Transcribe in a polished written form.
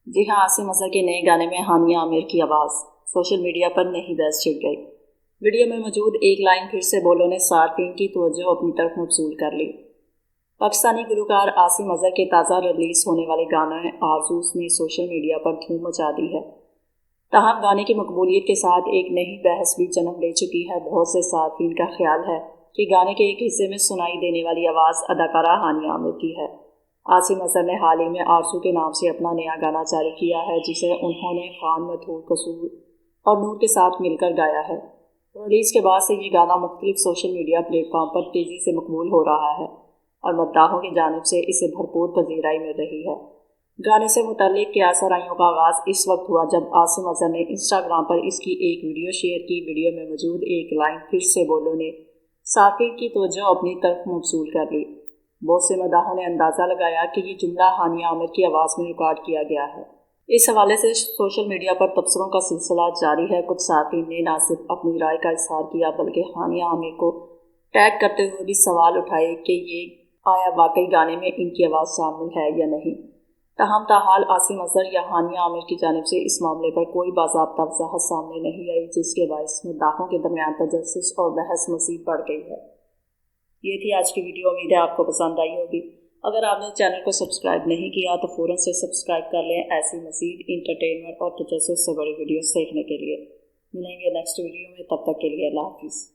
جی ہاں، عاصم اظہر کے نئے گانے میں ہانیہ عامر کی آواز سوشل میڈیا پر نئی بحث چھڑ گئی۔ ویڈیو میں موجود ایک لائن پھر سے بولوں نے صارفین کی توجہ اپنی طرف مبذول کر لی۔ پاکستانی گلوکار عاصم اظہر کے تازہ ریلیز ہونے والے گانے آرزوز نے سوشل میڈیا پر دھوم مچا دی ہے۔ تاہم گانے کی مقبولیت کے ساتھ ایک نئی بحث بھی جنم لے چکی ہے۔ بہت سے صارفین کا خیال ہے کہ گانے کے ایک حصے میں سنائی دینے والی آواز اداکارہ ہانیہ عامر کی ہے۔ عاصم اظہر نے حال ہی میں آرزو کے نام سے اپنا نیا گانا جاری کیا ہے، جسے انہوں نے خان مدحور قصور اور نور کے ساتھ مل کر گایا ہے۔ ریلیز کے بعد سے یہ گانا مختلف سوشل میڈیا پلیٹ فارم پر تیزی سے مقبول ہو رہا ہے اور مداحوں کی جانب سے اسے بھرپور پذیرائی مل رہی ہے۔ گانے سے متعلق قیاس آرائیوں کا آغاز اس وقت ہوا جب عاصم اظہر نے انسٹاگرام پر اس کی ایک ویڈیو شیئر کی۔ ویڈیو میں موجود ایک لائن پھر سے بولوں نے صارفین کی توجہ اپنی طرف مبذول کر لی۔ بہت سے مداحوں نے اندازہ لگایا کہ یہ جملہ ہانیہ عامر کی آواز میں ریکارڈ کیا گیا ہے۔ اس حوالے سے سوشل میڈیا پر تبصروں کا سلسلہ جاری ہے۔ کچھ صارفین نے نہ صرف اپنی رائے کا اظہار کیا بلکہ ہانیہ عامر کو ٹیگ کرتے ہوئے بھی سوال اٹھائے کہ یہ آیا واقعی گانے میں ان کی آواز شامل ہے یا نہیں۔ تاہم تاحال عاصم اظہر یا ہانیہ عامر کی جانب سے اس معاملے پر کوئی باضابطہ وضاحت سامنے نہیں آئی، جس کے باعث مداحوں کے درمیان تجسس اور بحث مزید بڑھ گئی ہے۔ یہ تھی آج کی ویڈیو، امید ہے آپ کو پسند آئی ہوگی۔ اگر آپ نے چینل کو سبسکرائب نہیں کیا تو فوراً سے سبسکرائب کر لیں ایسی مزید انٹرٹینمنٹ اور تجسس سے بڑی ویڈیوز دیکھنے کے لیے۔ ملیں گے نیکسٹ ویڈیو میں، تب تک کے لیے اللہ حافظ۔